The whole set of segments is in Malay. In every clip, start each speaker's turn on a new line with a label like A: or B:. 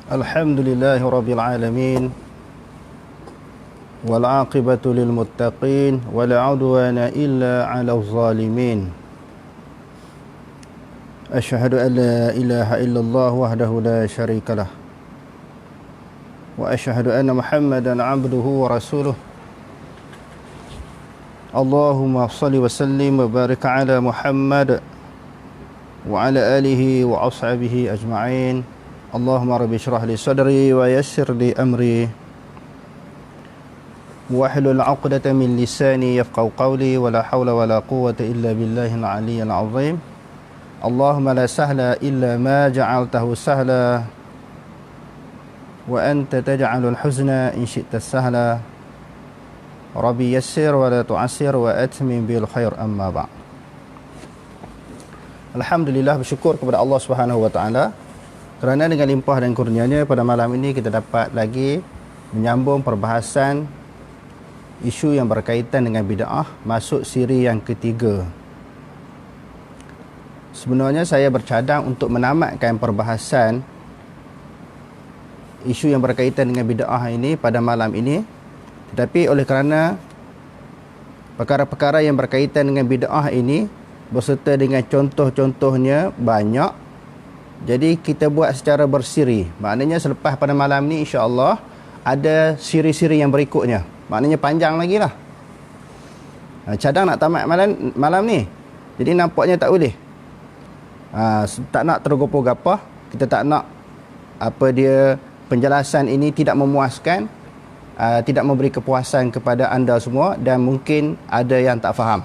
A: Alhamdulillahi Rabbil Alamin, wal aqibatu lil muttaqin, wala udwana illa 'alal zalimin. Asyhadu an la ilaha illallah wahdahu la syarikalah, wa asyhadu anna Muhammadan 'abduhu wa rasuluh. Allahumma shalli wa sallim wa barik ala Muhammad wa ala alihi wa ashabihi ajma'in. Allahumma rabbi syrah li sadri wa yassir li amri wahlul 'uqdatam min lisani yafqahu qawli, wa la hawla wa la quwwata illa billahil 'aliyyil 'azim. Allahumma la sahla illa ma ja'altahu sahla wa anta taj'alul huzna in syi'ta sahla. Rabbi yassir wa la tu'assir wa atmim bil khair, amma ba'd. Alhamdulillah, bersyukur kepada Allah Subhanahu wa taala kerana dengan limpah dan kurnianya pada malam ini kita dapat lagi menyambung perbahasan isu yang berkaitan dengan bid'ah, masuk siri yang ketiga. Sebenarnya saya bercadang untuk menamatkan perbahasan isu yang berkaitan dengan bid'ah ini pada malam ini, tetapi oleh kerana perkara-perkara yang berkaitan dengan bid'ah ini berserta dengan contoh-contohnya banyak, jadi kita buat secara bersiri. Maknanya selepas pada malam ni insya-Allah ada siri-siri yang berikutnya. Maknanya panjang lagi lah. Cadang nak tamat malam ni. Jadi nampaknya tak boleh. Tak nak tergopoh-gapoh. Kita tak nak penjelasan ini tidak memuaskan, tidak memberi kepuasan kepada anda semua, dan mungkin ada yang tak faham.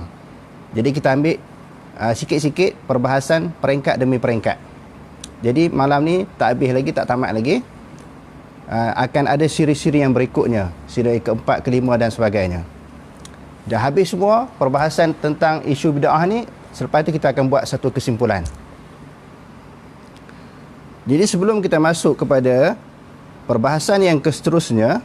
A: Jadi kita ambil sikit-sikit perbahasan peringkat demi peringkat. Jadi malam ni tak habis lagi, tak tamat lagi. Akan ada siri-siri yang berikutnya, siri keempat, kelima dan sebagainya. Dah habis semua perbahasan tentang isu bid'ah ni, selepas itu kita akan buat satu kesimpulan. Jadi sebelum kita masuk kepada perbahasan yang seterusnya,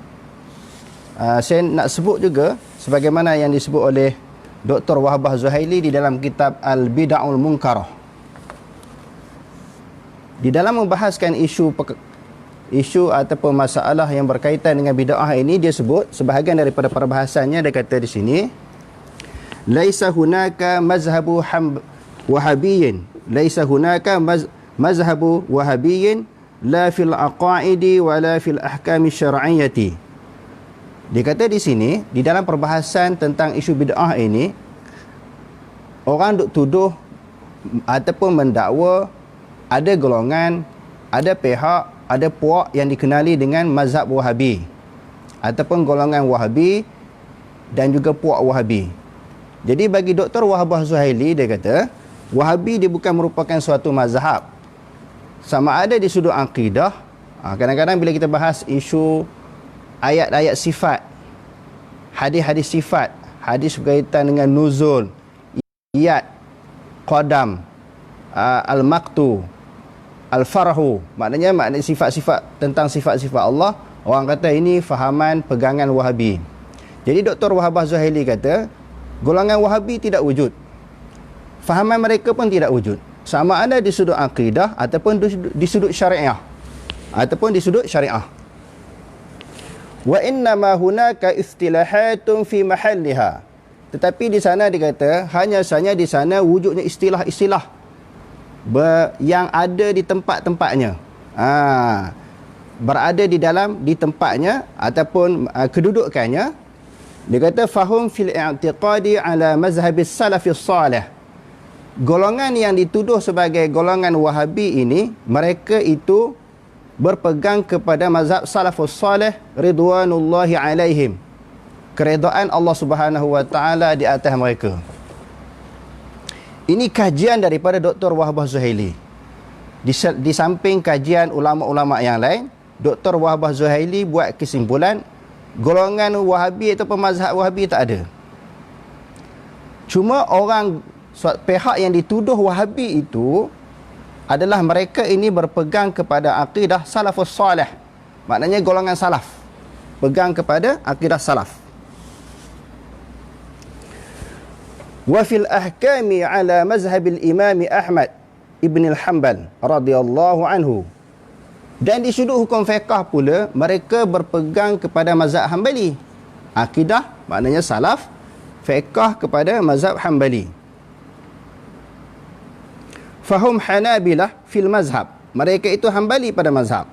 A: saya nak sebut juga sebagaimana yang disebut oleh Dr. Wahbah Zuhaili di dalam kitab Al-Bid'ahul Munkarah. Di dalam membahaskan isu ataupun masalah yang berkaitan dengan bid'ah ini, dia sebut sebahagian daripada perbahasannya. Dia kata di sini, laisa hunaka mazhabu wahabiyyin, laisa hunaka mazhabu wahabiyyin la fil aqaidi wa la fil ahkami syar'iyyati. Dia kata di sini, di dalam perbahasan tentang isu bid'ah ini, orang duk tuduh ataupun mendakwa ada golongan, ada pihak, ada puak yang dikenali dengan mazhab Wahabi ataupun golongan Wahabi dan juga puak Wahabi. Jadi bagi Dr. Wahbah Zuhaili, dia kata Wahabi dia bukan merupakan suatu mazhab. Sama ada di sudut akidah, kadang-kadang bila kita bahas isu ayat-ayat sifat, hadis-hadis sifat, hadis berkaitan dengan nuzul, iyad, qadam, al-maqtu, al-farhu, maknanya sifat-sifat, tentang sifat-sifat Allah, orang kata ini fahaman pegangan Wahabi. Jadi Dr. Wahbah Zuhaili kata golongan Wahabi tidak wujud, fahaman mereka pun tidak wujud, sama ada di sudut akidah ataupun di sudut syariah wa innama hunaka istilahatun fi mahalliha. Tetapi di sana dia kata hanya sahaja di sana wujudnya istilah-istilah yang ada di tempat-tempatnya, berada di tempatnya ataupun kedudukannya. Dia kata fahum fil i'tiqadi ala mazhabis salafis salih. Golongan yang dituduh sebagai golongan Wahabi ini, mereka itu berpegang kepada mazhab salafus salih ridwanullahi alaihim, keredaan Allah Subhanahu wa taala di atas mereka. Ini kajian daripada Dr. Wahbah Zuhaili. Di samping kajian ulama-ulama yang lain, Dr. Wahbah Zuhaili buat kesimpulan golongan Wahabi atau mazhab Wahabi tak ada. Cuma pihak yang dituduh Wahabi itu adalah mereka ini berpegang kepada akidah salafus salih. Maknanya golongan salaf, pegang kepada akidah salaf. Wa fil ahkami ala mazhabil imam Ahmad ibn al-Hanbal radhiyallahu anhu. Dan di sudut hukum fiqah pula, mereka berpegang kepada mazhab Hanbali. Akidah maknanya salaf, fiqah kepada mazhab Hanbali. Fahum Hanabilah fil mazhab. Mereka itu Hanbali pada mazhab.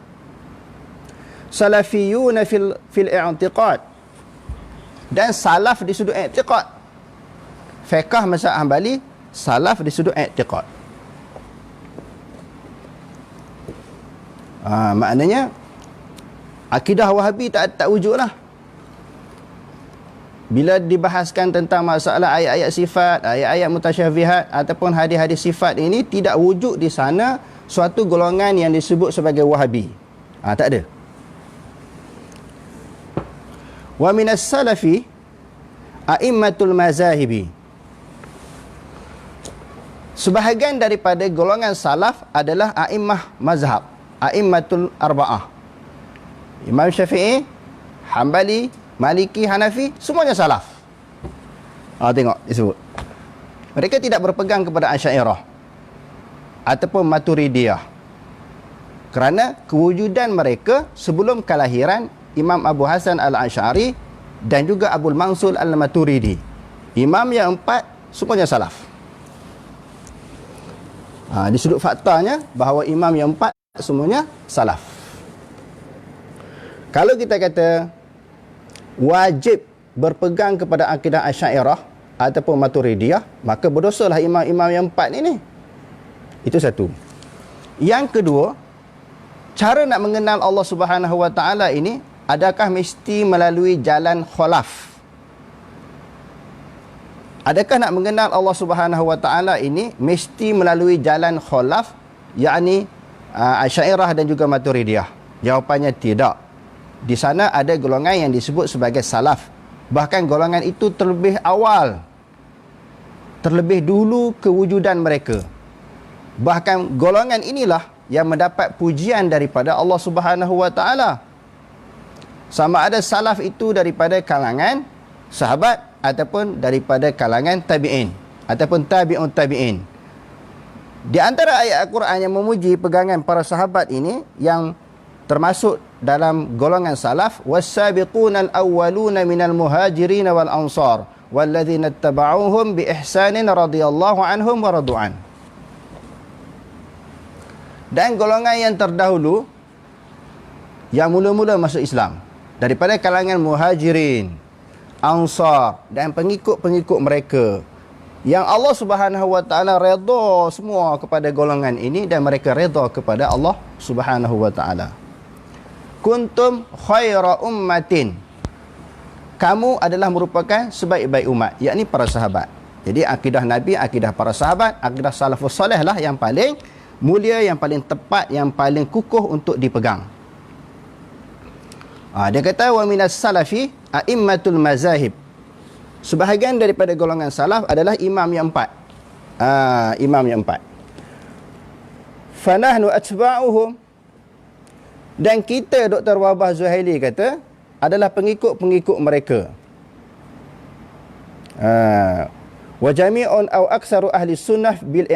A: Salafiyuna fil i'tiqad. Dan salaf di sudut i'tiqad. Fiqah mazhab Hanbali, salaf di sudut i'tiqad. Maknanya akidah Wahabi tak wujud lah. Bila dibahaskan tentang masalah ayat-ayat sifat, ayat-ayat mutasyabihat ataupun hadis-hadis sifat ini, tidak wujud di sana suatu golongan yang disebut sebagai Wahabi. Tak ada. Wa minas salafi a'immatul mazahibi. Sebahagian daripada golongan salaf adalah a'immah mazhab, a'immatul arba'ah. Imam Syafi'i, Hanbali, Maliki, Hanafi, semuanya salaf. Tengok disebut. Mereka tidak berpegang kepada Asy'ariyah ataupun Maturidiyah. Kerana kewujudan mereka sebelum kelahiran Imam Abu Hasan Al-Asy'ari dan juga Abul Mansur Al-Maturidi. Imam yang empat semuanya salaf. Di sudut faktanya bahawa imam yang empat semuanya salaf. Kalau kita kata wajib berpegang kepada akidah Asy'ariyah ataupun Maturidiyah, maka berdosalah imam-imam yang empat ini. Itu satu. Yang kedua, cara nak mengenal Allah Subhanahu Wa Taala ini, adakah mesti melalui jalan khalaf? Adakah nak mengenal Allah Subhanahu Wa Taala ini mesti melalui jalan khalaf, yakni Asy'ariyah dan juga Maturidiyah? Jawapannya tidak. Di sana ada golongan yang disebut sebagai salaf. Bahkan golongan itu terlebih awal, terlebih dulu kewujudan mereka. Bahkan golongan inilah yang mendapat pujian daripada Allah Subhanahu Wa Taala. Sama ada salaf itu daripada kalangan sahabat ataupun daripada kalangan tabi'in ataupun tabi'un tabi'in. Di antara ayat Al-Quran yang memuji pegangan para sahabat ini yang termasuk dalam golongan salaf, was-sabiqunal awwaluna minal muhajirin wal ansar walladzina ittaba'uuhum bi ihsanin radhiyallahu anhum wa radu'an. Dan golongan yang terdahulu yang mula-mula masuk Islam daripada kalangan muhajirin, ansar dan pengikut-pengikut mereka, yang Allah Subhanahu Wa Taala redha semua kepada golongan ini dan mereka redha kepada Allah Subhanahu Wa Taala. Kuntum khaira ummatin. Kamu adalah merupakan sebaik-baik umat, yakni para sahabat. Jadi akidah Nabi, akidah para sahabat, akidah salafus soleh lah yang paling mulia, yang paling tepat, yang paling kukuh untuk dipegang. Dia kata wa minas salafi a'immatul mazahib. Sebahagian daripada golongan salaf adalah imam yang empat. Imam yang empat. Fanahnu atba'uhum. Dan kita, Dr. Wabah Zuhaili kata, adalah pengikut-pengikut mereka. Wa jami'un aw aksaru ahli sunnah bil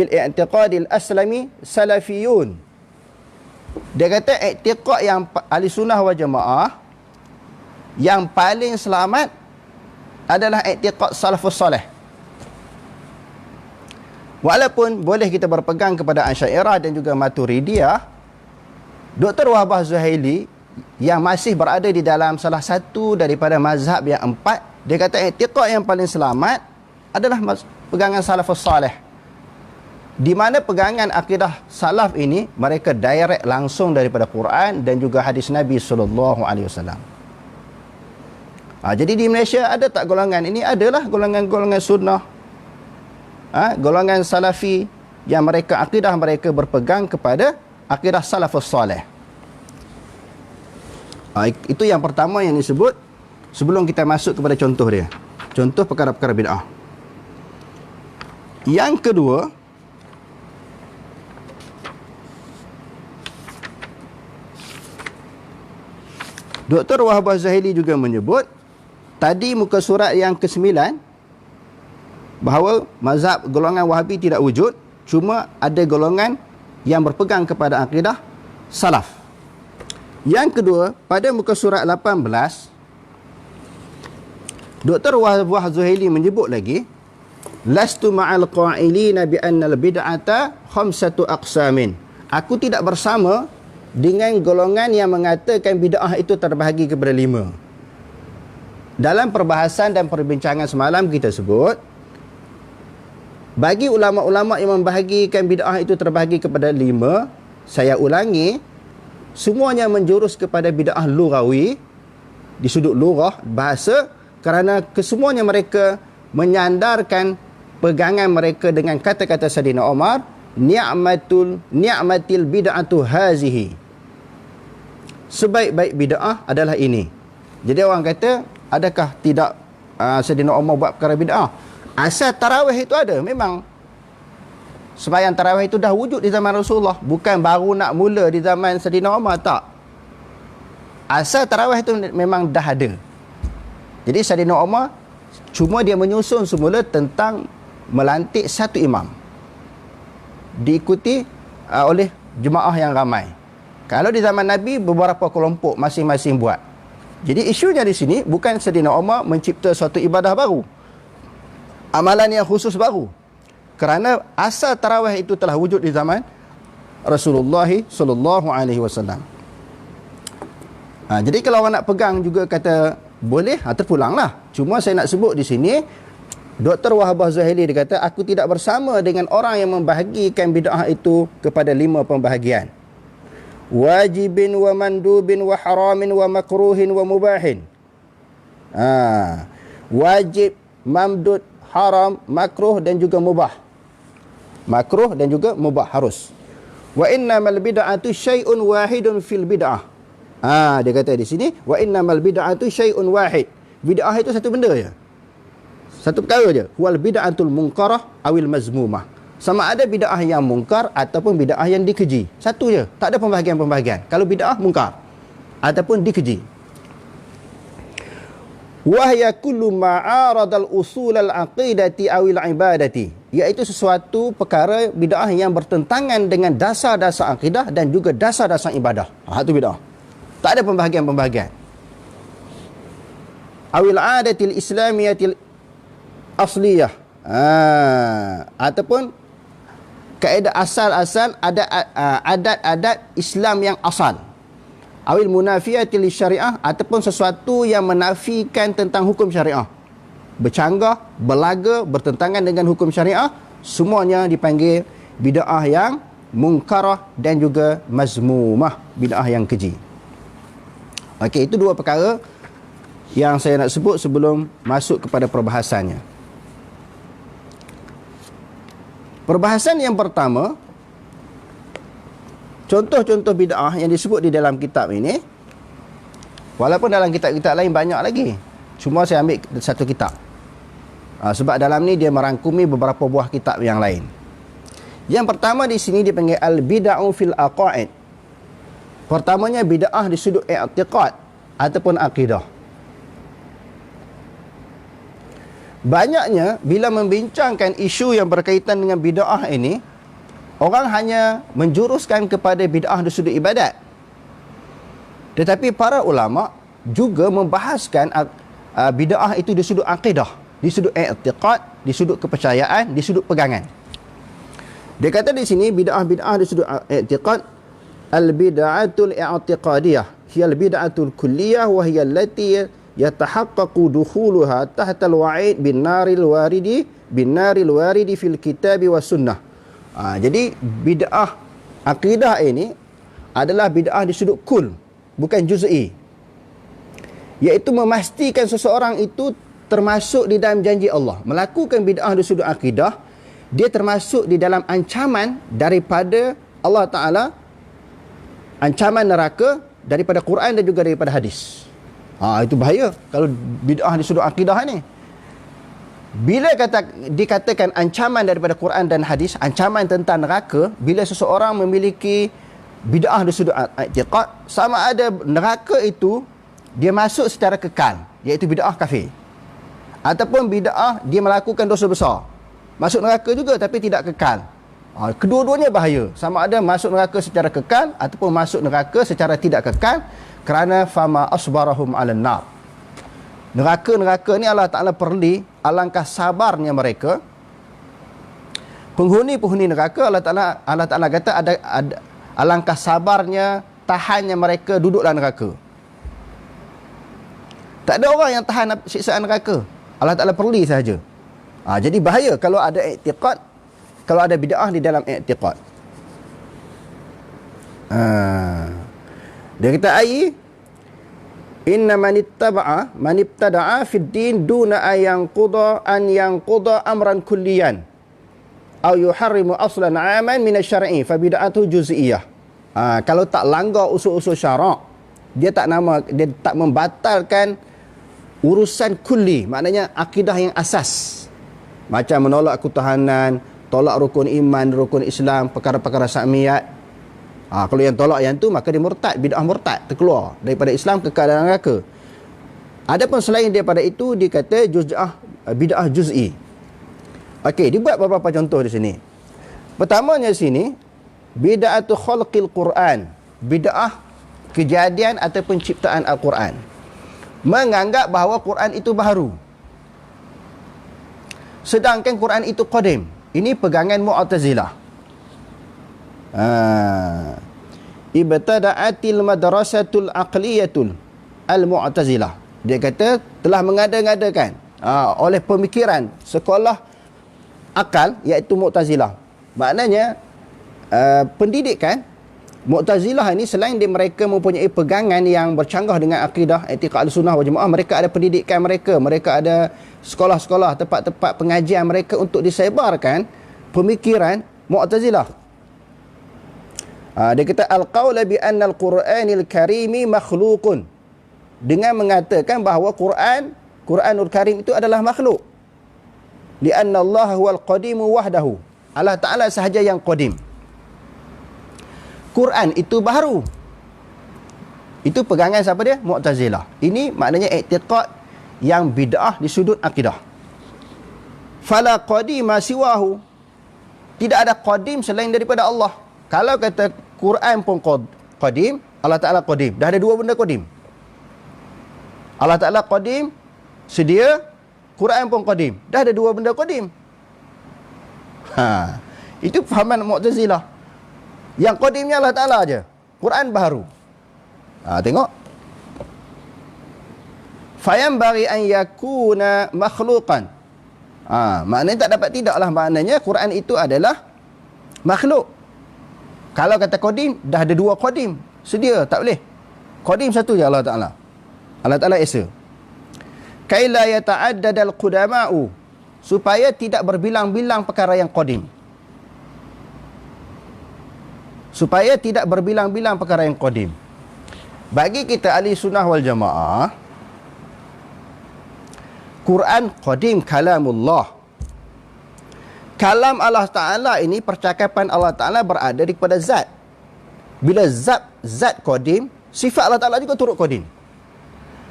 A: i'tiqadil aslami salafiyun. Dia kata i'tiqad yang ahli sunnah wal jamaah yang paling selamat adalah i'tiqad salafus soleh. Walaupun boleh kita berpegang kepada Asy'ariyah dan juga Maturidiyah, Dr. Wahbah Zuhaili yang masih berada di dalam salah satu daripada mazhab yang empat, dia kata i'tiqad yang paling selamat adalah pegangan salafus soleh, di mana pegangan akidah salaf ini mereka direct langsung daripada Quran dan juga hadis Nabi SAW. Jadi di Malaysia ada tak golongan ini? Adalah golongan-golongan sunnah, golongan salafi yang mereka akidah mereka berpegang kepada akidah salafus soleh. Itu yang pertama yang disebut sebelum kita masuk kepada contoh dia. Contoh perkara-perkara bid'ah. Yang kedua, Dr. Wahbah Zuhaili juga menyebut tadi muka surat yang ke-9 bahawa mazhab golongan Wahabi tidak wujud, cuma ada golongan yang berpegang kepada akidah salaf. Yang kedua, pada muka surat 18, Dr. Wahab Zuhaili menyebut lagi, lastu ma'al qa'ilina bi anna al-bid'ata khamsatu aqsamin. Aku tidak bersama dengan golongan yang mengatakan bid'ah itu terbahagi kepada 5. Dalam perbahasan dan perbincangan semalam kita sebut, bagi ulama-ulama yang membahagikan bid'ah itu terbahagi kepada 5, saya ulangi, semuanya menjurus kepada bid'ah lughawi di sudut lughah bahasa, kerana kesemuanya mereka menyandarkan pegangan mereka dengan kata-kata Sayyidina Umar, ni'matil bid'atu hazihi. Sebaik-baik bid'ah adalah ini. Jadi orang kata, adakah tidak Sayyidina Umar buat perkara bid'ah? Asal tarawih itu ada, memang sembahyang tarawih itu dah wujud di zaman Rasulullah, bukan baru nak mula di zaman Sayyidina Umar, tak. Asal tarawih itu memang dah ada. Jadi Sayyidina Umar cuma dia menyusun semula tentang melantik satu imam, diikuti oleh jemaah yang ramai. Kalau di zaman Nabi, beberapa kelompok masing-masing buat. Jadi isunya di sini bukan Sayyidina Umar mencipta suatu ibadah baru, amalan yang khusus baru, kerana asal tarawih itu telah wujud di zaman Rasulullah sallallahu alaihi wasallam. Jadi kalau orang nak pegang juga kata boleh, terpulanglah. Cuma saya nak sebut di sini, Dr. Wahab Zuhaili dia kata, aku tidak bersama dengan orang yang membahagikan bid'ah itu kepada 5 pembahagian. Wajibin wa mandubin wa haramin wa makruhin wa mubahin. Wajib, mamdud, haram, makruh dan juga mubah. Makruh dan juga mubah harus. Wa innamal bid'atu syai'un wahidun fil bid'ah. Dia kata di sini, wa innamal bid'atu syai'un wahid. Bid'ah itu satu benda je, satu perkara je. Wal bid'atul munkarah awil mazmumah. Sama ada bid'ah yang mungkar ataupun bid'ah yang dikeji. Satu je, tak ada pembahagian-pembahagian. Kalau bid'ah mungkar ataupun dikeji. Wahya kullu ma'aradal usul al-aqidati awil ibadati. Iaitu sesuatu perkara bid'ah yang bertentangan dengan dasar-dasar akidah dan juga dasar-dasar ibadah. Itu bid'ah. Tak ada pembahagian-pembahagian. Awil adatil islamiyatil asliyah. Ataupun kaedah asal-asal, adat-adat Islam yang asal. Awil munafiyatil syariah, ataupun sesuatu yang menafikan tentang hukum syariah. Bercanggah, berlaga, bertentangan dengan hukum syariah, semuanya dipanggil bid'ah yang munkarah dan juga mazmumah, bid'ah yang keji. Okey, itu 2 perkara yang saya nak sebut sebelum masuk kepada perbahasannya. Perbahasan yang pertama, contoh-contoh bid'ah yang disebut di dalam kitab ini, walaupun dalam kitab-kitab lain banyak lagi, cuma saya ambil satu kitab. Sebab dalam ni dia merangkumi beberapa buah kitab yang lain. Yang pertama di sini dipanggil al-bid'ah fil aqaid. Pertamanya bid'ah di sudut i'tiqad ataupun akidah. Banyaknya bila membincangkan isu yang berkaitan dengan bid'ah ini, orang hanya menjuruskan kepada bid'ah di sudut ibadat. Tetapi para ulama juga membahaskan bid'ah itu di sudut akidah, di sudut i'tiqad, di sudut kepercayaan, di sudut pegangan. Dia kata di sini bid'ah di sudut i'tiqad, al-bid'atul i'tiqadiyah hiya al-bid'atul kulliyah wa hiya allati yatahaqqaqu dukhuluha tahta al-wa'id bin naril waridi fil kitab wa sunnah. Jadi bid'ah akidah ini adalah bid'ah di sudut kul, bukan juz'i, iaitu memastikan seseorang itu termasuk di dalam janji Allah. Melakukan bid'ah di sudut akidah, dia termasuk di dalam ancaman daripada Allah Ta'ala, ancaman neraka daripada Quran dan juga daripada hadis. Itu bahaya kalau bid'ah di sudut akidah ni. Bila dikatakan ancaman daripada Quran dan hadis, ancaman tentang neraka, bila seseorang memiliki bid'ah di sudut i'tiqad, sama ada neraka itu dia masuk secara kekal, iaitu bid'ah kafir, ataupun bid'ah dia melakukan dosa besar, masuk neraka juga tapi tidak kekal, Kedua-duanya bahaya. Sama ada masuk neraka secara kekal ataupun masuk neraka secara tidak kekal, kerana fama asbarahum 'alan nar. Neraka-neraka ni Allah Ta'ala perli, alangkah sabarnya mereka. Penghuni-penghuni neraka, Allah Ta'ala kata ada alangkah sabarnya, tahannya mereka duduk dalam neraka. Tak ada orang yang tahan siksaan neraka. Allah Ta'ala perli sahaja. Jadi bahaya kalau ada i'tiqad, kalau ada bid'ah di dalam i'tiqad. Dia kata inna man ibtada'a fid din duna an yanquda amran kulliyan aw yuharrimu aslan 'aman min asy-syar'i fa bid'atu juz'iyyah. Kalau tak langgar usul-usul syarak, dia tak membatalkan urusan kulli, maknanya akidah yang asas. Macam menolak ketuhanan, tolak rukun iman, rukun Islam, perkara-perkara samiyat. Kalau yang tolak yang tu, maka dia murtad, bid'ah murtad, terkeluar daripada Islam, kekal dalam neraka. Adapun selain daripada itu, dia kata bid'ah juz'i. Okey, dibuat beberapa contoh di sini. Pertamanya di sini, bid'atu khalqil Quran, bid'ah kejadian ataupun ciptaan Al-Quran. Menganggap bahawa Quran itu baharu, sedangkan Quran itu qadim. Ini pegangan Mu'tazilah. Ibtada'atil madrasatul aqliyatul al-Mu'tazilah. Dia kata telah mengada-ngadakan oleh pemikiran sekolah akal, iaitu Mu'tazilah. Maknanya pendidikan Mu'tazilah ini, selain mereka mempunyai pegangan yang bercanggah dengan akidah i'tiqad sunnah wal jamaah, mereka ada pendidikan mereka ada sekolah-sekolah, tempat-tempat pengajian mereka untuk disebarkan pemikiran Mu'tazilah. Dia kata al-qaula bi anna al-Qur'anil Karimi makhluqun, dengan mengatakan bahawa Quranul Karim itu adalah makhluk. Li anna Allah huwal qadimu wahdahu, Allah Ta'ala sahaja yang qadim. Quran itu baharu. Itu pegangan siapa dia? Mu'tazilah. Ini maknanya i'tiqad yang bid'ah di sudut akidah. Fala qadima siwahu, tidak ada qadim selain daripada Allah. Kalau kata Quran pun qadim, Allah Ta'ala qadim. Dah ada dua benda qadim. Allah Ta'ala qadim, sedia, Quran pun qadim. Dah ada dua benda qadim. Itu fahaman Mu'tazilah. Yang qadimnya Allah Ta'ala aja. Quran baharu. Tengok. Fayambaghi an yakuna makhluqan. Maknanya tak dapat tidaklah, maknanya Quran itu adalah makhluk. Kalau kata qadim, dah ada dua qadim. Sedia, tak boleh. Qadim satu je Allah Ta'ala. Allah Ta'ala esa. Kaila yata'addadal qudama'u, supaya tidak berbilang-bilang perkara yang qadim. Supaya tidak berbilang-bilang perkara yang qadim. Bagi kita ahli sunnah wal jamaah, Quran qadim kalamullah. Kalam Allah Ta'ala ini, percakapan Allah Ta'ala berada daripada zat. Bila zat qadim, sifat Allah Ta'ala juga turut qadim.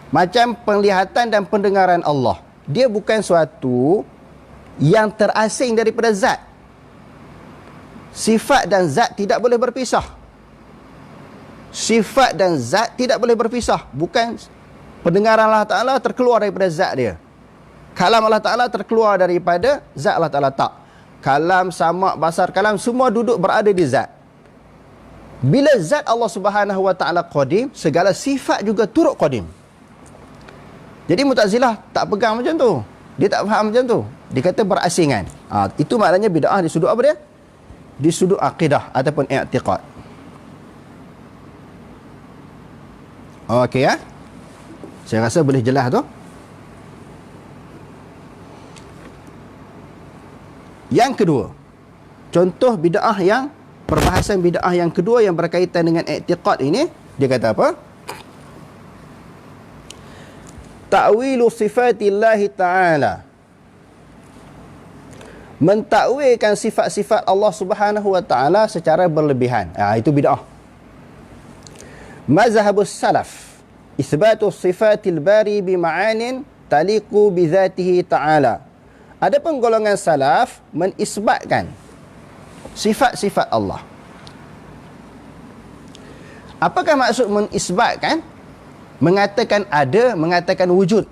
A: Macam penglihatan dan pendengaran Allah, dia bukan suatu yang terasing daripada zat. Sifat dan zat tidak boleh berpisah. Sifat dan zat tidak boleh berpisah. Bukan pendengaran Allah Ta'ala terkeluar daripada zat dia. Kalam Allah Ta'ala terkeluar daripada zat Allah Ta'ala, tak. Kalam, samak, basar, kalam, semua duduk berada di zat. Bila zat Allah Subhanahu Wa Ta'ala qadim, segala sifat juga turut qadim. Jadi Mu'tazilah tak pegang macam tu. Dia tak faham macam tu. Dia kata berasingan. Itu maknanya bid'ah di sudut apa dia? Di sudut akidah ataupun i'tiqad. Okey ya. Saya rasa boleh jelas tu. Yang kedua, contoh bid'ah yang, perbahasan bid'ah yang kedua yang berkaitan dengan i'tiqad ini, dia kata apa? Ta'wilu sifatillahi ta'ala, mentakwilkan sifat-sifat Allah Subhanahu Wa Ta'ala secara berlebihan. Itu bid'ah. Mazhabus salaf isbatu sifatil bari bima'anin taliqu bizatihi ta'ala. Adapun golongan salaf menisbatkan sifat-sifat Allah. Apakah maksud menisbatkan? Mengatakan ada, mengatakan wujud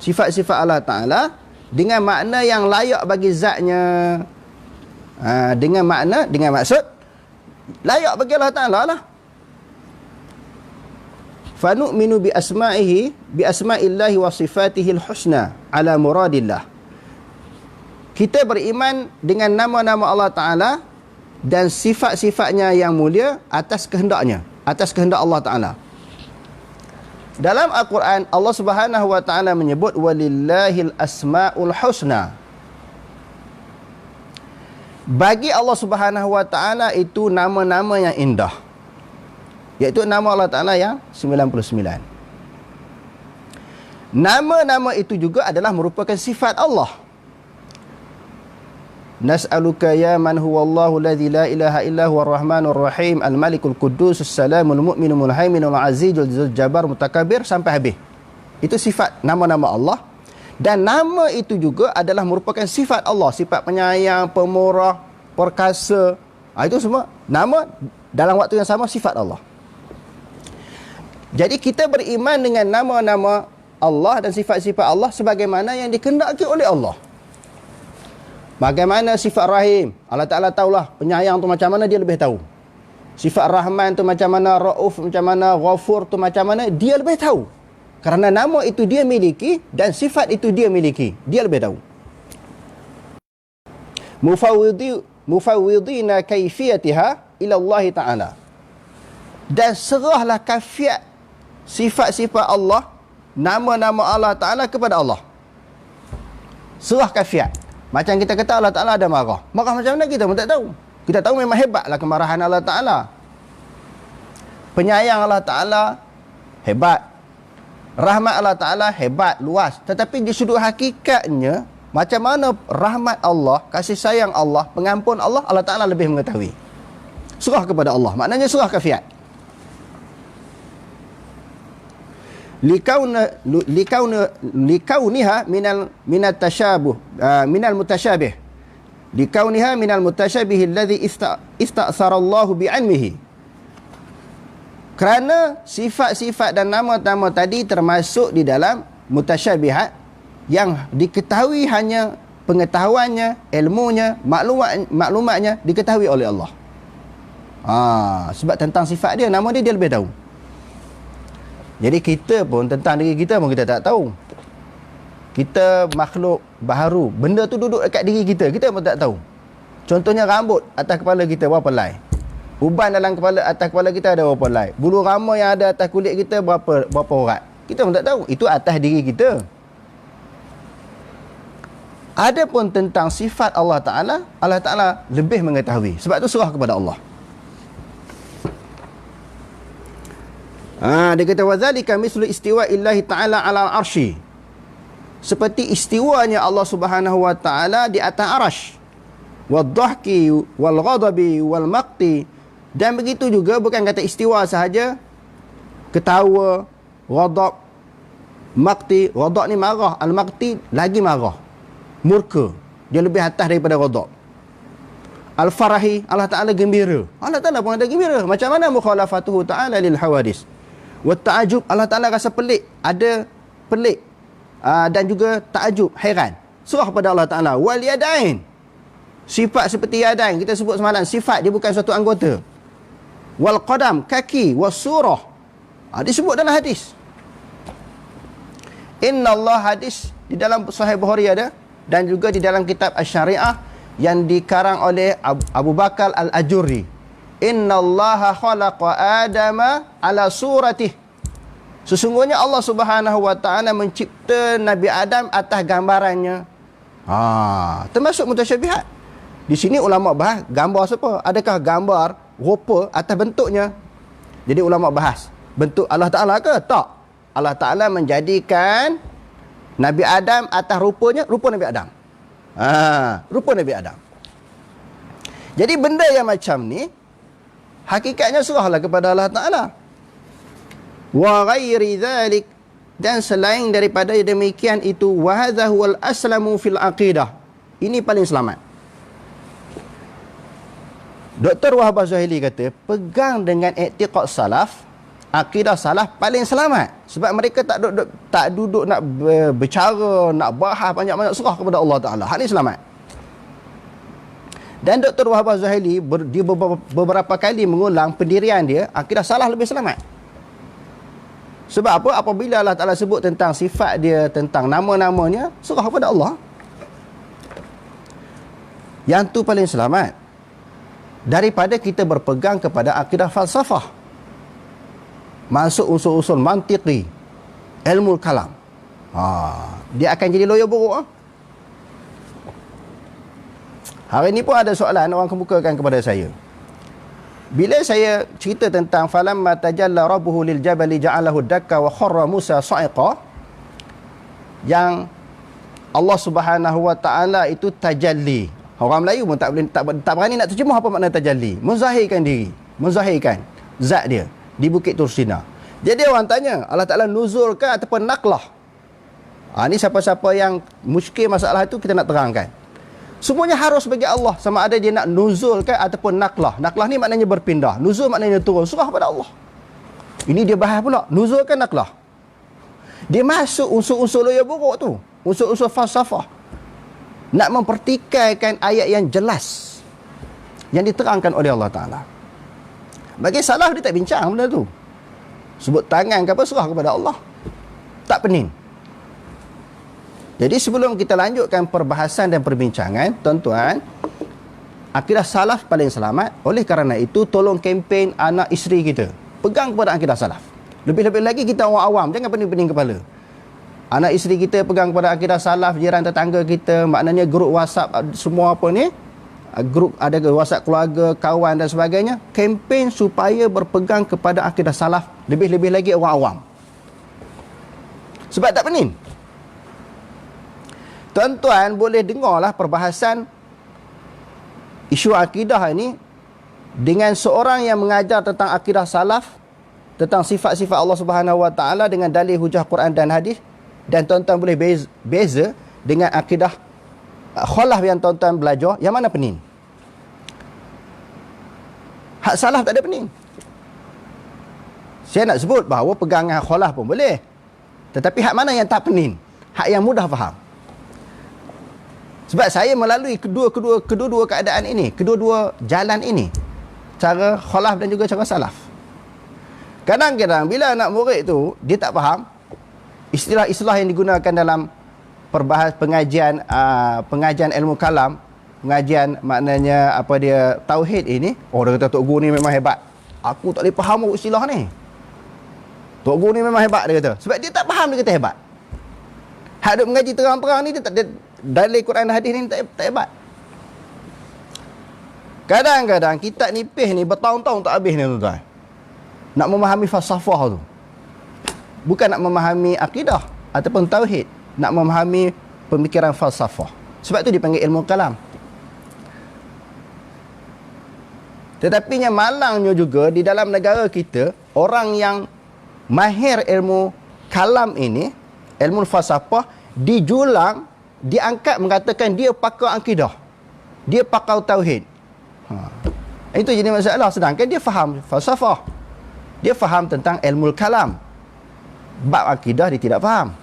A: sifat-sifat Allah Ta'ala dengan makna yang layak bagi zatnya. Dengan maksud layak bagi Allah Ta'ala lah. Fanu'minu bi asma'illahi wa sifatihil husna ala muradillah. Kita beriman dengan nama-nama Allah Ta'ala dan sifat-sifatnya yang mulia atas kehendaknya, atas kehendak Allah Ta'ala. Dalam Al-Quran, Allah Subhanahu wa Ta'ala menyebut walillahil asma'ul husna. Bagi Allah Subhanahu wa Ta'ala itu nama-nama yang indah, iaitu nama Allah Ta'ala yang 99. Nama-nama itu juga adalah merupakan sifat Allah. Nas'aluka ya man huwallahu alladhi la ilaha illa huwa ar-rahmanur rahim al-malikul quddus as-salamul mu'minul muhaiminul azizul jabbar mutakabbir, sampai habis. Itu sifat nama-nama Allah. Dan nama itu juga adalah merupakan sifat Allah, sifat penyayang, pemurah, perkasa. Itu semua nama dalam waktu yang sama sifat Allah. Jadi kita beriman dengan nama-nama Allah dan sifat-sifat Allah sebagaimana yang dikehendaki oleh Allah. Bagaimana sifat Rahim, Allah Ta'ala tahulah. Penyayang tu macam mana, dia lebih tahu. Sifat Rahman tu macam mana, Ra'uf macam mana, Ghafur tu macam mana, dia lebih tahu. Kerana nama itu dia miliki dan sifat itu dia miliki, dia lebih tahu. Mufawwidina kaifiyatiha ila Allah Ta'ala. Dan serahlah kafiat sifat-sifat Allah, nama-nama Allah Ta'ala kepada Allah. Serah kafiat. Macam kita kata Allah Ta'ala ada marah. Marah macam mana kita pun tak tahu. Kita tahu memang hebatlah kemarahan Allah Ta'ala. Penyayang Allah Ta'ala hebat. Rahmat Allah Ta'ala hebat, luas. Tetapi di sudut hakikatnya, macam mana rahmat Allah, kasih sayang Allah, pengampun Allah, Allah Ta'ala lebih mengetahui. Serah kepada Allah. Maknanya serah kafiat. Likauniha minal tashabuh minal mutasyabih, likauniha minal mutasyabih alladhi ista'thara Allah bi'ilmihi. Kerana sifat-sifat dan nama-nama tadi termasuk di dalam mutasyabihat yang diketahui hanya pengetahuannya, ilmunya, maklumatnya diketahui oleh Allah. Sebab tentang sifat dia, nama dia lebih tahu. Jadi kita pun tentang diri kita pun kita tak tahu. Kita makhluk baharu, benda tu duduk dekat diri kita, kita pun tak tahu. Contohnya rambut atas kepala kita berapa helai, uban dalam kepala, atas kepala kita ada berapa helai, bulu rama yang ada atas kulit kita berapa urat, kita pun tak tahu. Itu atas diri kita. Adapun tentang sifat Allah Ta'ala, Allah Ta'ala lebih mengetahui. Sebab tu serah kepada Allah. Dia kata wadzalika mislu istiwa illahi ta'ala 'ala al-'arsy. Seperti istiwanya Allah Subhanahu wa Ta'ala di atas arasy. Wadh-dhahki wal-ghadabi wal-maqti. Dan begitu juga bukan kata istiwa sahaja, ketawa, ghadab, maqti. Ghadab ni marah, al-maqti lagi marah, murka. Dia lebih atas daripada ghadab. Al-farahi, Allah Ta'ala gembira. Allah Ta'ala pun ada gembira. Macam mana mukhalafatuhu ta'ala lil hawadis. Wa ta'ajub, Allah Ta'ala rasa pelik, ada pelik, dan juga ta'ajub, hairan. Serah pada Allah Ta'ala. Wal yadain, sifat seperti yadain kita sebut semalam, sifat dia bukan suatu anggota. Wal qadam, kaki. Was surah, disebut dalam hadis. Inna Allah, hadis di dalam Sahih Bukhari ada, dan juga di dalam kitab Asy-Syariah yang dikarang oleh Abu Bakar Al-Ajurri. Inna Allaha khalaqa Adama ala suratih. Sesungguhnya Allah Subhanahu wa Ta'ala mencipta Nabi Adam atas gambarannya. Termasuk mutasyabihat. Di sini ulama bahas gambar siapa? Adakah gambar rupa atas bentuknya? Jadi ulama bahas bentuk Allah Ta'ala ke? Tak. Allah Ta'ala menjadikan Nabi Adam atas rupanya, rupa Nabi Adam. Rupa Nabi Adam. Jadi benda yang macam ni hakikatnya serahlah kepada Allah Ta'ala. Wa ghairi dhalik, dan selain daripada demikian itu, wa hadha huwal aslamu fil aqidah. Ini paling selamat. Dr. Wahbah Zuhaili kata, pegang dengan i'tiqad salaf, akidah salaf paling selamat. Sebab mereka tak duduk nak berbicara, nak bahas banyak-banyak, serah kepada Allah Ta'ala. Hal ini selamat. Dan Dr. Wahbah Zuhaili dia beberapa kali mengulang pendirian dia, akidah salaf lebih selamat. Sebab apa? Apabila Allah Ta'ala sebut tentang sifat dia, tentang nama-namanya, serah kepada Allah. Yang tu paling selamat daripada kita berpegang kepada akidah falsafah, masuk unsur-unsur mantiqi, ilmu kalam. Dia akan jadi lawyer buruk. Hari ini pun ada soalan orang kemukakan kepada saya. Bila saya cerita tentang falamma tajalla rabbuhu lil jabali ja'alahu dakka wa kharra Musa sa'iqa, yang Allah Subhanahu wa taala itu tajalli. Orang Melayu pun tak berani nak terjemah apa makna tajalli. Menzahirkan diri, menzahirkan zat dia di Bukit Tursina. Jadi orang tanya, Allah Ta'ala nuzul ke ataupun naklah? Ni siapa-siapa yang muskil masalah itu kita nak terangkan. Semuanya harus bagi Allah, sama ada dia nak nuzul ke ataupun naklah. Naklah ni maknanya berpindah, nuzul maknanya turun, surah pada Allah. Ini dia bahas pula, nuzul ke naklah. Dia masuk unsur-unsur loya buruk tu, unsur-unsur falsafah. Nak mempertikaikan ayat yang jelas yang diterangkan oleh Allah Ta'ala. Bagi salaf dia tak bincang benda tu. Sebut tangan ke apa, serah kepada Allah. Tak pening. Jadi sebelum kita lanjutkan perbahasan dan perbincangan, tuan-tuan, akidah salaf paling selamat. Oleh kerana itu, tolong kempen anak isteri kita, pegang kepada akidah salaf. Lebih-lebih lagi kita orang awam, jangan pening-pening kepala. Anak isteri kita pegang kepada akidah salaf, jiran tetangga kita, maknanya grup WhatsApp semua apa ni, grup ada WhatsApp keluarga, kawan dan sebagainya, kempen supaya berpegang kepada akidah salaf, lebih-lebih lagi orang awam. Sebab tak pening. Tuan-tuan boleh dengarlah perbahasan isu akidah ini dengan seorang yang mengajar tentang akidah salaf, tentang sifat-sifat Allah Subhanahu wa taala dengan dalil hujah Quran dan hadis. Dan tuan-tuan boleh beza dengan akidah khalaf yang tuan-tuan belajar, yang mana pening. Hak salaf tak ada pening. Saya nak sebut bahawa pegangan khalaf pun boleh, tetapi hak mana yang tak pening? Hak yang mudah faham. Sebab saya melalui kedua-dua keadaan ini, kedua-dua jalan ini, cara khalaf dan juga cara salaf. Kadang-kadang bila anak murid tu dia tak faham istilah-istilah yang digunakan dalam pengajian ilmu kalam, pengajian maknanya apa dia tauhid ini, dia kata Tok Guru ni memang hebat. Aku tak boleh faham istilah ni. Tok Guru ni memang hebat, dia kata. Sebab dia tak faham, dia kata hebat. Hak duk mengaji terang-terang ni, dia tak dalil Quran dan hadis ni tak hebat. Kadang-kadang kitab nipis ni bertahun-tahun tak habis ni, tuan-tuan. Nak memahami falsafah tu, bukan nak memahami akidah ataupun tauhid, nak memahami pemikiran falsafah. Sebab tu dipanggil ilmu kalam. Tetapi yang malangnya juga di dalam negara kita, orang yang mahir ilmu kalam ini, ilmu falsafah, dijulang, diangkat mengatakan dia pakar akidah, dia pakar tauhid. Itu jadi masalah. Sedangkan dia faham falsafah, dia faham tentang ilmu kalam. Bab akidah dia tidak faham.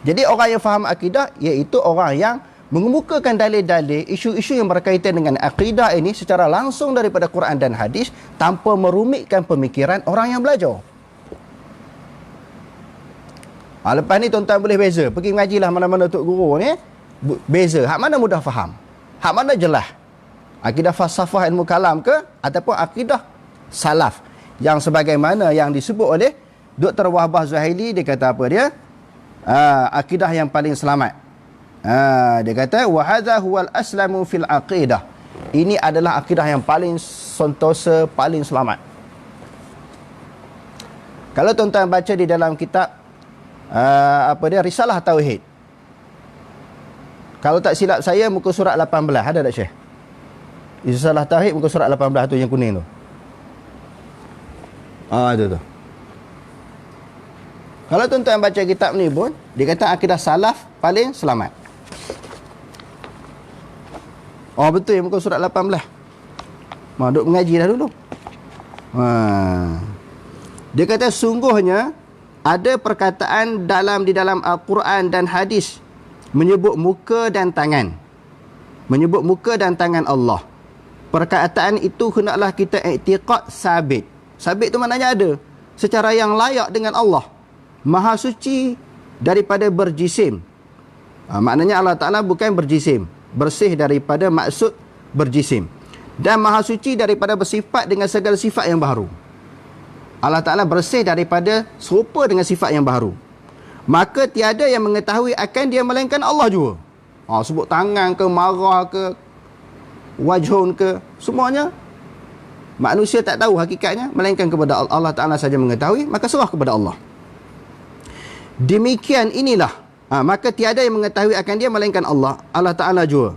A: Jadi orang yang faham akidah iaitu orang yang mengemukakan dalil-dalil, isu-isu yang berkaitan dengan akidah ini secara langsung daripada Quran dan hadis tanpa merumitkan pemikiran orang yang belajar. Lepas ni tuan-tuan boleh beza. Pergi mengajilah mana-mana Tok Guru ni, beza. Hak mana mudah faham? Hak mana jelas? Akidah falsafah ilmu kalam ke ataupun akidah salaf? Yang sebagaimana yang disebut oleh Dr. Wahbah Zuhaili, dia kata apa dia? Akidah yang paling selamat. Dia kata wa hadza huwal aslamu fil aqidah. Ini adalah akidah yang paling sentosa, paling selamat. Kalau tuan-tuan baca di dalam kitab Risalah Tauhid, kalau tak silap saya muka surat 18, ada tak Syekh? Risalah Tauhid muka surat 18 tu yang kuning tu. Itu tu. Kalau tuan-tuan baca kitab ni pun, dia kata akidah salaf paling selamat. Betul, muka surat 18. Duk mengaji dah dulu. Dia kata sungguhnya ada perkataan di dalam Al-Quran dan hadis menyebut muka dan tangan. Menyebut muka dan tangan Allah. Perkataan itu hendaklah kita i'tiqad sabit. Sabit tu maknanya ada. Secara yang layak dengan Allah. Maha suci daripada berjisim. Maknanya Allah Ta'ala bukan berjisim. Bersih daripada maksud berjisim. Dan maha suci daripada bersifat dengan segala sifat yang baharu. Allah Ta'ala bersih daripada serupa dengan sifat yang baharu. Maka tiada yang mengetahui akan dia melainkan Allah juga. Sebut tangan ke, marah ke, wajhun ke, semuanya manusia tak tahu hakikatnya, melainkan kepada Allah Ta'ala saja mengetahui, maka serah kepada Allah. Demikian inilah, maka tiada yang mengetahui akan dia melainkan Allah Ta'ala juga.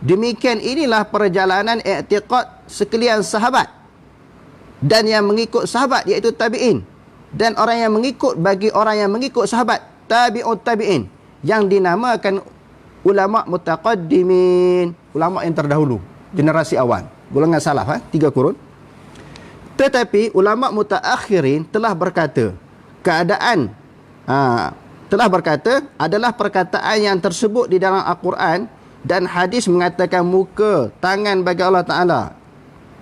A: Demikian inilah perjalanan i'tiqad sekalian sahabat dan yang mengikut sahabat, iaitu tabi'in, dan orang yang mengikut, bagi orang yang mengikut sahabat, tabi'ut tabi'in, yang dinamakan ulama' mutaqaddimin, ulama' yang terdahulu, generasi awal, golongan salaf, 3 kurun. Tetapi ulama' mutaakhirin telah berkata, telah berkata adalah perkataan yang tersebut di dalam Al-Quran dan hadis mengatakan muka, tangan bagi Allah Ta'ala.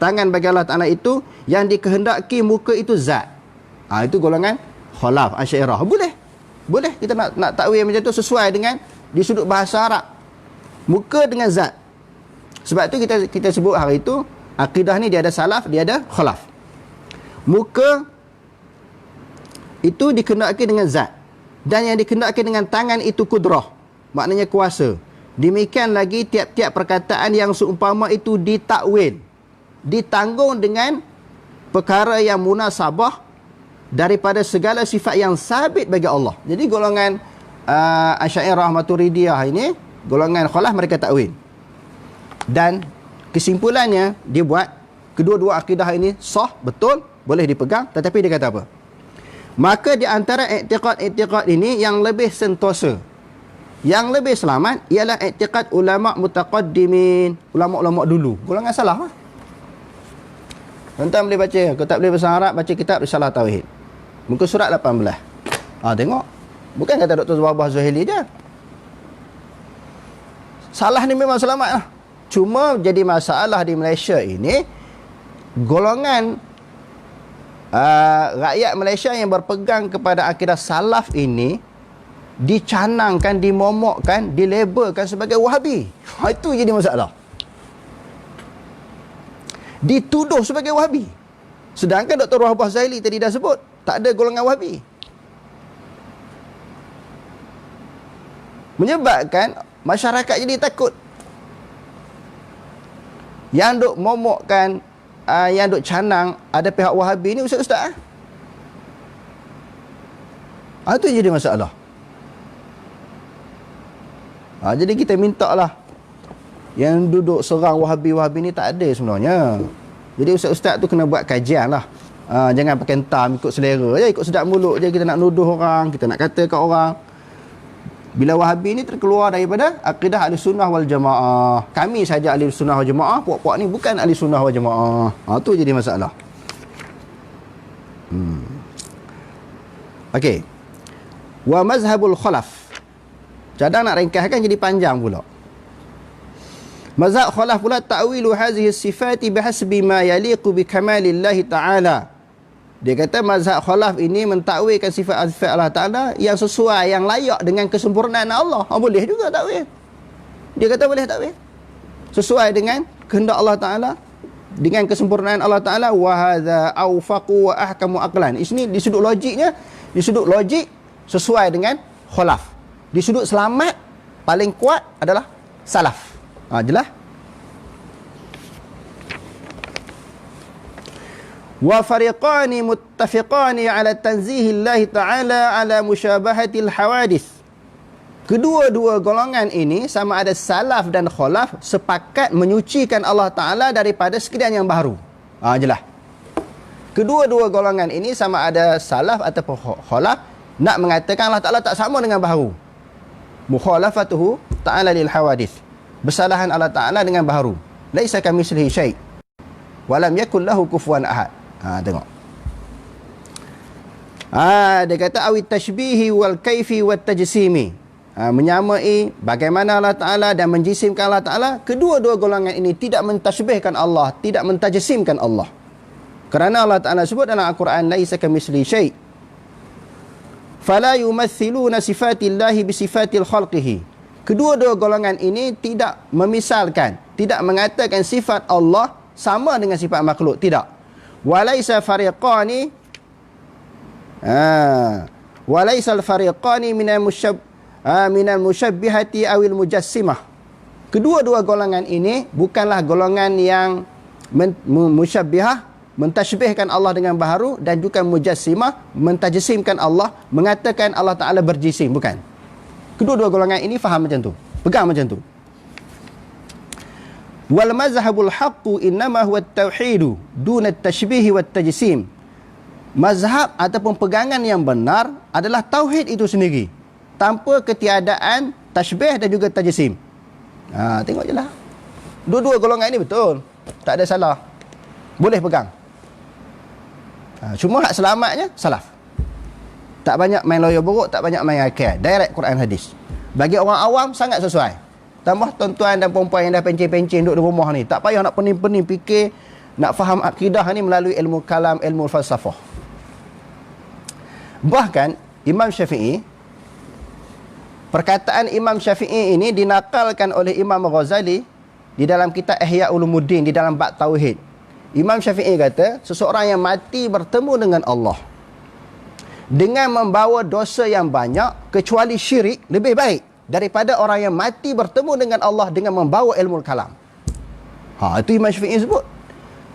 A: Tangan bagi Allah Ta'ala itu yang dikehendaki muka itu zat. Itu golongan khalaf Asy'ariyah. Boleh kita nak takwil macam tu sesuai dengan di sudut bahasa Arab. Muka dengan zat. Sebab tu kita sebut hari itu akidah ni dia ada salaf, dia ada khalaf. Muka itu dikehendaki dengan zat. Dan yang dikehendaki dengan tangan itu kudrah. Maknanya kuasa. Demikian lagi tiap-tiap perkataan yang seumpama itu ditakwil, ditanggung dengan perkara yang munasabah daripada segala sifat yang sabit bagi Allah. Jadi golongan Asy'ariyah Maturidiyah ini, golongan khalaf, mereka takwil. Dan kesimpulannya dia buat kedua-dua akidah ini sah, betul, boleh dipegang, tetapi dia kata apa? Maka di antara i'tiqad ini yang lebih sentosa, yang lebih selamat ialah i'tiqad ulama' mutaqaddimin, ulama'-ulama' dulu, golongan salaf. Tuan-tuan boleh baca, kalau tak boleh bahasa Arab, baca kitab Risalah Tauhid, muka surat 18. Tengok, bukan kata Dr. Wabah Zuhaili je. Salah ni memang selamat lah. Cuma jadi masalah di Malaysia ini, golongan rakyat Malaysia yang berpegang kepada akidah salaf ini dicanangkan, dimomokkan, dilabelkan sebagai Wahabi. Itu jadi masalah. Dituduh sebagai Wahabi. Sedangkan Dr. Wahbah Zaili tadi dah sebut, tak ada golongan Wahabi. Menyebabkan masyarakat jadi takut. Yang duk momokkan, yang duk canang ada pihak Wahabi ni ustaz-ustaz. Itu jadi masalah. Jadi kita minta lah, yang duduk serang Wahabi ni tak ada sebenarnya. Jadi ustaz-ustaz tu kena buat kajian lah. Jangan pakai entam, ikut selera je, ikut sedap mulut je. Kita nak nuduh orang, kita nak kata kat orang. Bila Wahabi ni terkeluar daripada akidah ahli sunnah wal jamaah. Kami saja ahli sunnah wal jamaah, puak-puak ni bukan ahli sunnah wal jamaah. Tu jadi masalah. Okey. Wa mazhabul khalaf. Cadang nak ringkaskan jadi panjang pula. Mazhab khalaf pula ta'wilu hazihi sifati bihasbi ma yaliqu bi kamalillahi ta'ala. Dia kata mazhab khalaf ini mentakwilkan sifat-sifat Allah Ta'ala yang sesuai, yang layak dengan kesempurnaan Allah. Boleh juga takwil. Dia kata boleh takwil. Sesuai dengan kehendak Allah Ta'ala, dengan kesempurnaan Allah Ta'ala. Wa hadza awfaqu wa ahkamu aqlan. Ini di sudut logiknya, di sudut logik sesuai dengan khalaf. Di sudut selamat, paling kuat adalah salaf. Jelas? Wa fariqani muttafiqani ala tanzihillahi ta'ala ala musyabahatil hawadith. Kedua-dua golongan ini, sama ada salaf dan khalaf, sepakat menyucikan Allah Ta'ala daripada sekalian yang baharu. Jelas. Kedua-dua golongan ini, sama ada salaf ataupun khalaf, nak mengatakan Allah Ta'ala tak sama dengan baharu. Mukhalafatuhu ta'ala lil hawadith. Bersalahan Allah Ta'ala dengan baharu. Laisa kamitslihi syai'. Walam yakul lahu kufuwan ahad. Tengok. Dia kata awit tashbihi wal kaifi wat tajsimi. Menyamai bagaimana Allah Ta'ala dan menjisimkan Allah Ta'ala. Kedua-dua golongan ini tidak mentashbihkan Allah, tidak mentajsimkan Allah. Kerana Allah Ta'ala sebut dalam Al-Quran, laisa kamitsli syai'. Fala yumathiluna sifatillahi bisifatil khalqihi. Kedua-dua golongan ini tidak memisalkan, tidak mengatakan sifat Allah sama dengan sifat makhluk, tidak. Walaisa fariqani walaisa al-fariqani minal musyabbihati awil mujassimah. Kedua-dua golongan ini bukanlah golongan yang musyabbihah, mentashbihkan Allah dengan baharu, dan juga mujassimah, mentajsimkan Allah, mengatakan Allah Ta'ala berjisim. Bukan. Kedua-dua golongan ini faham macam tu, pegang macam tu. Wal mazhabul haqqu innama huwa at-tauhidu duna at-tashbih wa at-tajsim. Mazhab ataupun pegangan yang benar adalah tauhid itu sendiri, tanpa ketiadaan tashbih dan juga tajsim. Tengok je lah. Dua-dua golongan ini betul, tak ada salah, boleh pegang. Cuma hak selamatnya salaf. Tak banyak main lawyer buruk, tak banyak main akal, direct Quran hadis. Bagi orang awam sangat sesuai. Tambah tuan-tuan dan perempuan yang dah pencen-pencen duduk di rumah ni, tak payah nak pening-pening fikir, nak faham akidah ni melalui ilmu kalam, ilmu falsafah. Bahkan Imam Syafi'i, perkataan Imam Syafi'i ini dinakalkan oleh Imam Ghazali di dalam kitab Ihya Ulumuddin, di dalam bab tauhid. Imam Syafi'i kata, seseorang yang mati bertemu dengan Allah dengan membawa dosa yang banyak kecuali syirik, lebih baik daripada orang yang mati bertemu dengan Allah dengan membawa ilmu kalam. Itu Imam Syafi'i sebut.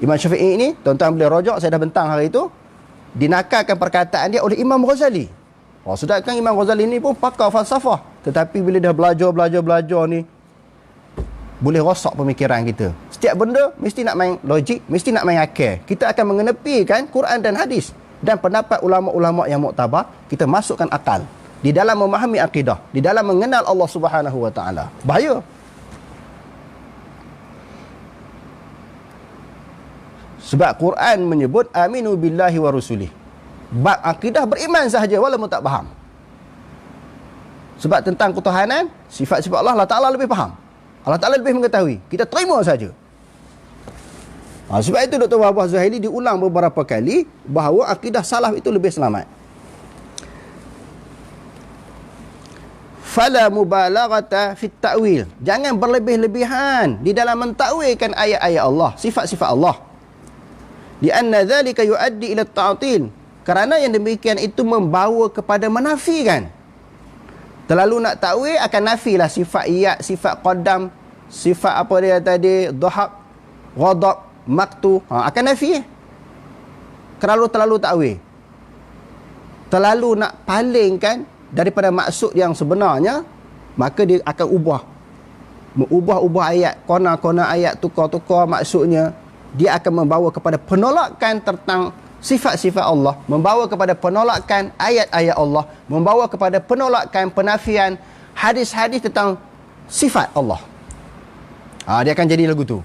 A: Imam Syafi'i ini, tuan-tuan boleh rojak, saya dah bentang hari itu, dinakalkan perkataan dia oleh Imam Ghazali. Sedangkan Imam Ghazali ni pun pakar falsafah, tetapi bila dah belajar ni, boleh rosak pemikiran kita. Setiap benda mesti nak main logik, mesti nak main akal. Kita akan mengenepikan Quran dan hadis dan pendapat ulama-ulama yang muktabar. Kita masukkan akal di dalam memahami akidah, di dalam mengenal Allah Subhanahu wa taala. Bahaya. Sebab Quran menyebut aminu billahi wa rusulih. Bab akidah beriman sahaja walaupun tak faham. Sebab tentang ketuhanan, sifat-sifat Allah Ta'ala lebih faham. Allah Ta'ala lebih mengetahui. Kita terima saja. Sebab itu Dr. Wahbah Zuhaili diulang beberapa kali bahawa akidah salaf itu lebih selamat. Fala mubalaghata fit ta'wil. Jangan berlebih-lebihan di dalam mentakwilkan ayat-ayat Allah, sifat-sifat Allah. Lianna dhalika yuaddi ila ta'til. Kerana yang demikian itu membawa kepada menafikan. Terlalu nak takwil akan nafilah sifat iyad, sifat qadam, sifat apa dia tadi, dhahab, ghadab, maktu, akan nafi. Terlalu takwil. Terlalu nak palingkan daripada maksud yang sebenarnya, maka dia akan ubah ayat, kona-kona ayat, tukar-tukar maksudnya. Dia akan membawa kepada penolakan tentang sifat-sifat Allah, membawa kepada penolakan ayat-ayat Allah, membawa kepada penolakan penafian hadis-hadis tentang sifat Allah. Dia akan jadi lagu tu.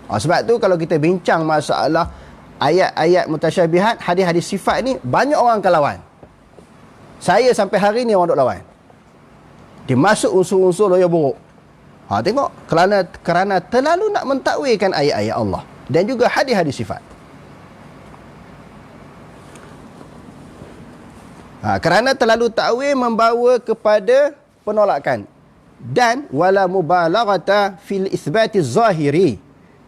A: Sebab tu kalau kita bincang masalah ayat-ayat mutasyabihat, hadis-hadis sifat ni, banyak orang akan lawan. Saya sampai hari ni orang duk lawan. Dia masuk unsur-unsur loya buruk. Tengok, kerana terlalu nak mentakwilkan ayat-ayat Allah dan juga hadis-hadis sifat. Kerana terlalu takwil membawa kepada penolakan. Dan wala mubalaghata fil itsbati zahiri.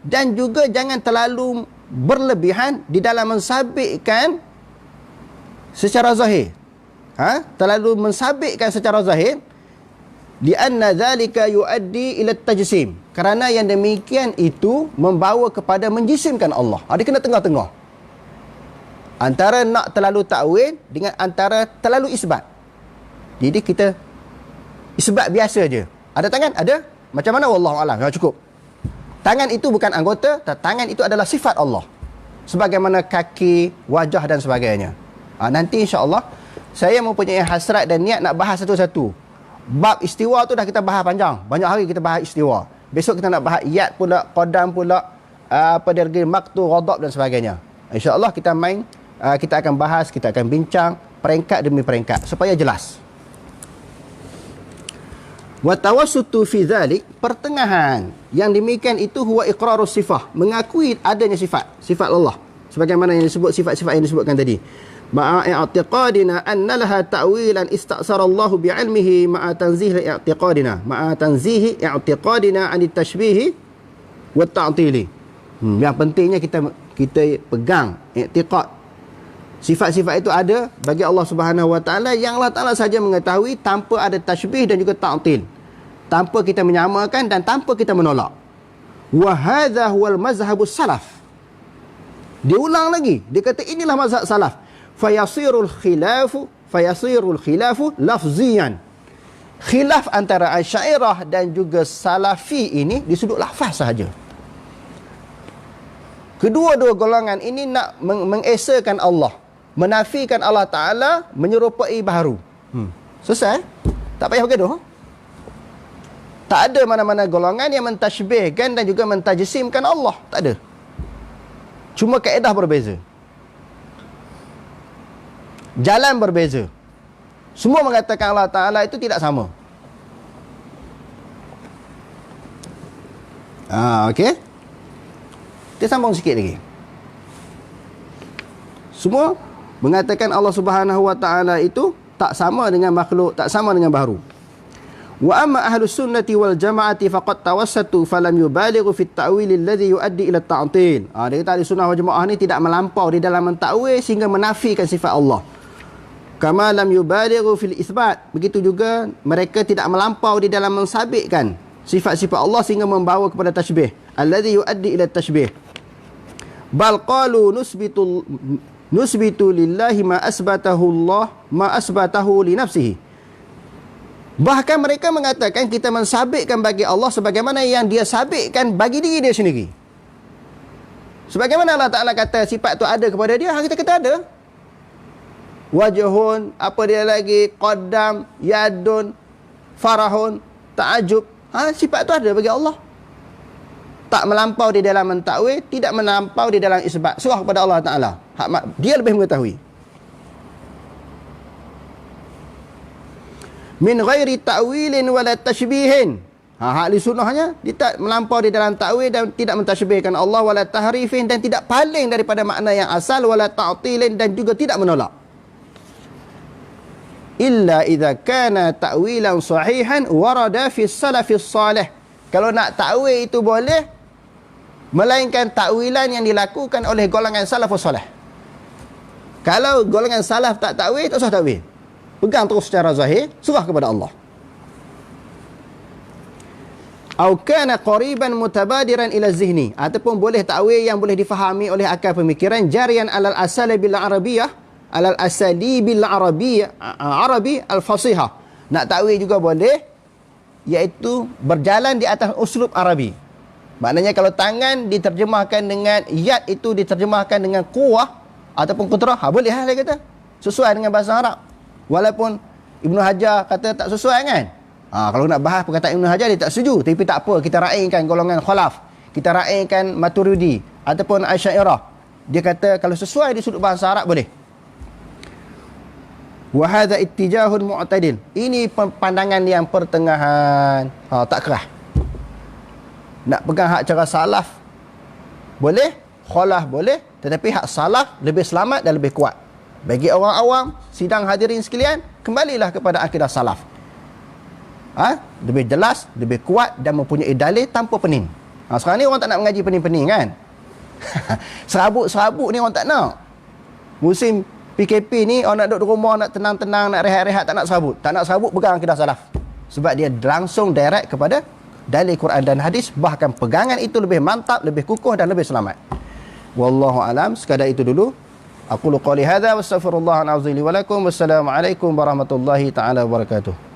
A: Dan juga jangan terlalu berlebihan di dalam mensabitkan secara zahir. Terlalu mensabitkan secara zahir. Lianna dhalika yuaddi ila tajsim. Kerana yang demikian itu membawa kepada menjisimkan Allah. Dia kena tengah-tengah. Antara nak terlalu takwil dengan antara terlalu isbat. Jadi kita isbat biasa je. Ada tangan? Ada. Macam mana? Wallahu a'lam. Cukup. Tangan itu bukan anggota, tangan itu adalah sifat Allah. Sebagaimana kaki, wajah dan sebagainya. Nanti insya-Allah saya mempunyai hasrat dan niat nak bahas satu-satu. Bab istiwa tu dah kita bahas panjang. Banyak hari kita bahas istiwa. Besok kita nak bahas iyad pula, qadam pula, apa dia lagi, maqtu, ghadab dan sebagainya. InsyaAllah kita kita akan bahas, kita akan bincang peringkat demi peringkat supaya jelas. Wa tawassutu fi dzalik, pertengahan yang demikian itu huwa iqrarus sifah, mengakui adanya sifat Allah sebagaimana yang disebut sifat-sifat yang disebutkan tadi. Ma'a i'tiqadina anna laha ta'wilan istasara Allah bi'ilmihi ma'a tanzih i'tiqadina anit tashbih wa ta'tili. Yang pentingnya kita pegang i'tiqad. Sifat-sifat itu ada bagi Allah Subhanahu wa taala yang Allah Taala saja mengetahui tanpa ada tashbih dan juga ta'til. Tanpa kita menyamakan dan tanpa kita menolak. Wa hadza huwal mazhabus salaf. Dia ulang lagi. Dia kata inilah mazhab salaf. Fayasirul khilafu lafziyan. Khilaf antara Asy'ariyah dan juga Salafi ini di sudut lafaz sahaja. Kedua-dua golongan ini nak mengesakan Allah, menafikan Allah Ta'ala, menyerupai baharu. Selesai? Tak payah bergaduh. Tak ada mana-mana golongan yang mentashbihkan dan juga mentajsimkan Allah. Tak ada. Cuma kaedah berbeza. Jalan berbeza. Semua mengatakan Allah Ta'ala itu tidak sama. Okey. Kita sambung sikit lagi. Semua mengatakan Allah Subhanahu wa taala itu tak sama dengan makhluk, tak sama dengan baharu. Wa amma ahlus sunnati wal jamaati faqad tawassatu falam yubalighu fit ta'wil alladhi yuaddi ila at-ta'til. Dia kata ahli sunnah wal jamaah ni tidak melampau di dalam mentakwil sehingga menafikan sifat Allah. Kama lam yubalighu fil itsbat. Begitu juga mereka tidak melampau di dalam mensabitkan sifat-sifat Allah sehingga membawa kepada tashbih. Alladhi yuaddi ila at-tashbih. Bal qalu nusbitu lillahi ma asbatahu Allah ma asbatahu li nafsihi. Bahkan mereka mengatakan kita mensabitkan bagi Allah sebagaimana yang dia sabitkan bagi diri dia sendiri. Sebagaimana Allah Ta'ala kata sifat tu ada kepada dia, kita kata ada. Wajhun, apa dia lagi, qaddam, yadun, farahun, ta'ajub. Sifat tu ada bagi Allah. Tak melampau di dalam mentakwil, tidak melampau di dalam isbat. Serah kepada Allah Ta'ala. Dia lebih mengetahui. Min ghairi ta'wilin wala tashbihin. Ahli sunnahnya dia tak melampau di dalam ta'wil dan tidak mentashbihkan Allah, wala tahrifin dan tidak paling daripada makna yang asal, wala ta'tilin dan juga tidak menolak. Illa idza kana ta'wilan sahihan warada fi salafis salih. Kalau nak ta'wil itu boleh, melainkan ta'wilan yang dilakukan oleh golongan salafus salih. Kalau golongan salaf tak ta'wil, tak usah ta'wil. Pegang terus secara zahir, serah kepada Allah. Au kana qariban mutabadiran ila zihni, ataupun boleh ta'wil yang boleh difahami oleh akal pemikiran, jarian alal asalibil arabiyyah, alal asalibil arabiyyah, arabi al-fasihah. Nak ta'wil juga boleh, iaitu berjalan di atas uslub Arabi. Maknanya kalau tangan diterjemahkan dengan yad, itu diterjemahkan dengan quwah ataupun qudrah, boleh dia kata. Sesuai dengan bahasa Arab. Walaupun Ibnu Hajar kata tak sesuai kan. Kalau nak bahas perkataan Ibnu Hajar, dia tak setuju. Tapi tak apa, kita raikan golongan khalaf, kita raikan Maturidi ataupun Asy'ariyah. Dia kata kalau sesuai di sudut bahasa Arab boleh. Wa hadza ittijahun mu'tadil. Ini pandangan yang pertengahan. Tak kerah. Nak pegang hak cara salaf boleh, khalaf boleh, tetapi hak salaf lebih selamat dan lebih kuat. Bagi orang awam, sidang hadirin sekalian, kembalilah kepada akidah salaf. Lebih jelas, lebih kuat dan mempunyai dalil tanpa pening. Sekarang ni orang tak nak mengaji pening-pening kan. Serabut-serabut ni orang tak nak. Musim PKP ni orang nak duduk di rumah, nak tenang-tenang, nak rehat-rehat, tak nak serabut. Tak nak serabut, pegang akidah salaf. Sebab dia langsung direct kepada dalil Quran dan hadis. Bahkan pegangan itu lebih mantap, lebih kukuh dan lebih selamat. Wallahu alam. Sekadar itu dulu. Aqulu qali hadza wa astaghfirullah al-azim li wa lakum. Wassalamualaikum warahmatullahi taala wabarakatuh.